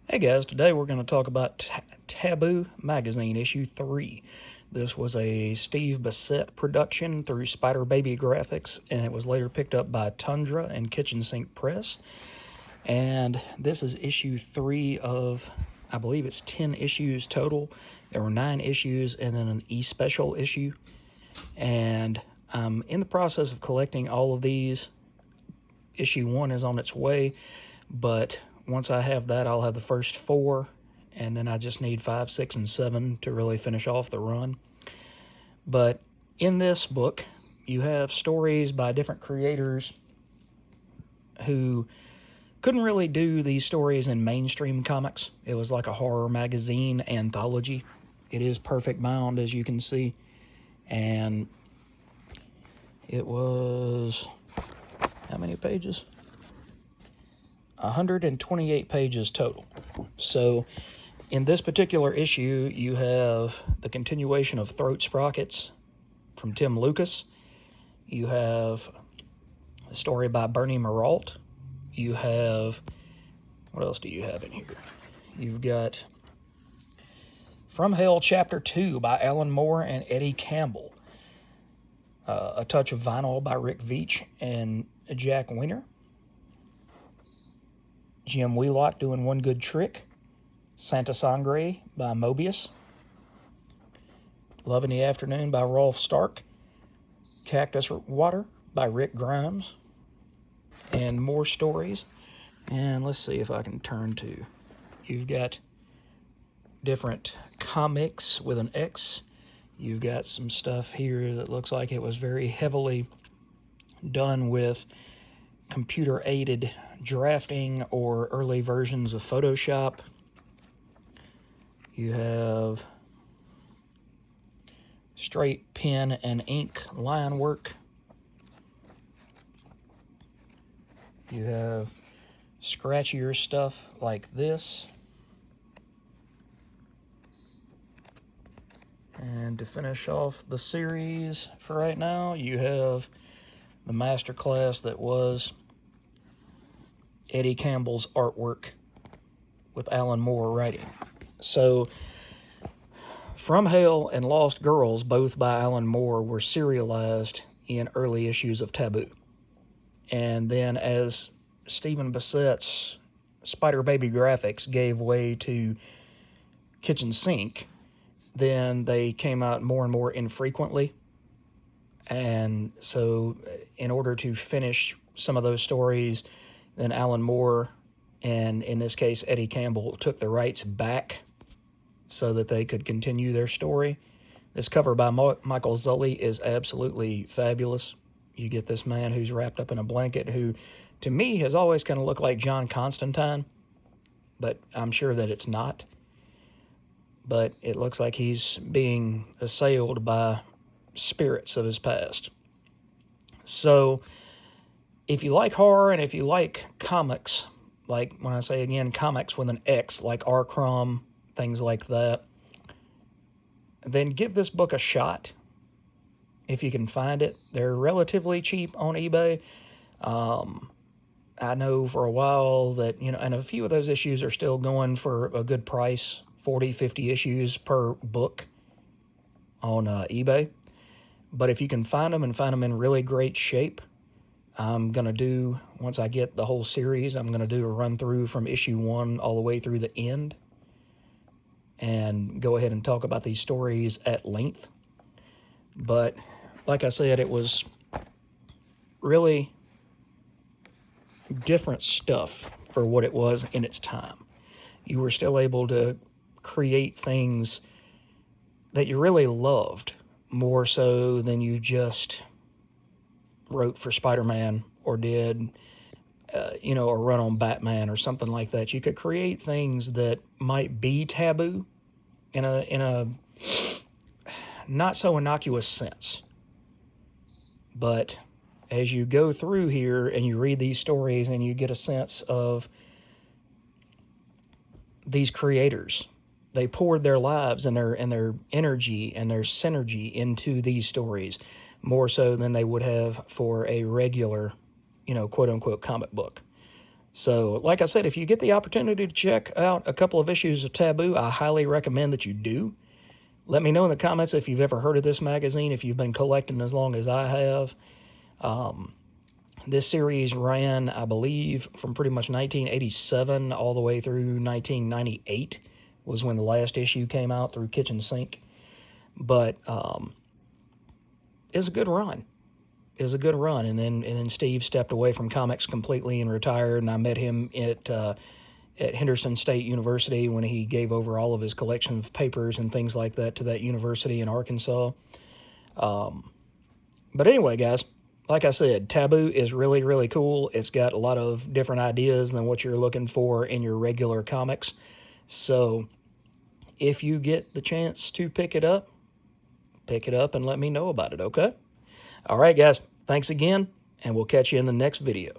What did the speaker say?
Hey guys, today we're going to talk about Taboo magazine issue 3. This was a Steve Bissette production through SpiderBaby Graphix, and it was later picked up by Tundra and Kitchen Sink Press. And this is issue 3 of, I believe it's 10 issues total. There were 9 issues and then an e-special issue. And I'm in the process of collecting all of these. Issue 1 is on its way, but once I have that, I'll have the first 4, and then I just need 5, 6, and 7 to really finish off the run. But in this book, you have stories by different creators who couldn't really do these stories in mainstream comics. It was like a horror magazine anthology. It is perfect bound, as you can see, and it was, how many pages? 128 pages total. So in this particular issue, you have the continuation of Throat Sprockets from Tim Lucas. You have a story by Bernie Marault. You have, what else do you have in here? You've got From Hell Chapter 2 by Alan Moore and Eddie Campbell. A Touch of Vinyl by Rick Veitch and Jack Weiner. Jim Wheelock doing One Good Trick. Santa Sangre by Mobius. Love in the Afternoon by Rolf Stark. Cactus Water by Rick Grimes. And more stories. And let's see if I can turn to, you've got different comics with an X. You've got some stuff here that looks like it was very heavily done with computer-aided drafting or early versions of Photoshop. You have straight pen and ink line work. You have scratchier stuff like this. And to finish off the series for right now, you have the masterclass that was Eddie Campbell's artwork with Alan Moore writing. So, From Hell and Lost Girls, both by Alan Moore, were serialized in early issues of Taboo. And then as Stephen Bissette's SpiderBaby Graphix gave way to Kitchen Sink, then they came out more and more infrequently. And so in order to finish some of those stories, then Alan Moore, and in this case Eddie Campbell, took the rights back so that they could continue their story. This cover by Michael Zully is absolutely fabulous. You get this man who's wrapped up in a blanket who, to me, has always kind of looked like John Constantine, but I'm sure that it's not. But it looks like he's being assailed by spirits of his past. So if you like horror and if you like comics, like when I say again comics with an X, like R-Crom, things like that, then give this book a shot if you can find it. They're relatively cheap on eBay. I know for a while that, and a few of those issues are still going for a good price, 40, 50 issues per book on eBay. But if you can find them and find them in really great shape, I'm going to do, once I get the whole series, I'm going to do a run through from issue 1 all the way through the end and go ahead and talk about these stories at length. But like I said, it was really different stuff for what it was in its time. You were still able to create things that you really loved, more so than you just wrote for Spider-Man or did, a run on Batman or something like that. You could create things that might be taboo in a not so innocuous sense. But as you go through here and you read these stories and you get a sense of these creators, they poured their lives and their energy and their synergy into these stories, more so than they would have for a regular, quote-unquote comic book. So, like I said, if you get the opportunity to check out a couple of issues of Taboo, I highly recommend that you do. Let me know in the comments if you've ever heard of this magazine, if you've been collecting as long as I have. This series ran, I believe, from pretty much 1987 all the way through 1998 was when the last issue came out through Kitchen Sink. But it's a good run. Is a good run, and then Steve stepped away from comics completely and retired, and I met him at Henderson State University when he gave over all of his collection of papers and things like that to that university in Arkansas. But anyway, guys, like I said, Taboo is really, really cool. It's got a lot of different ideas than what you're looking for in your regular comics. So if you get the chance to pick it up and let me know about it, okay? All right, guys, thanks again, and we'll catch you in the next video.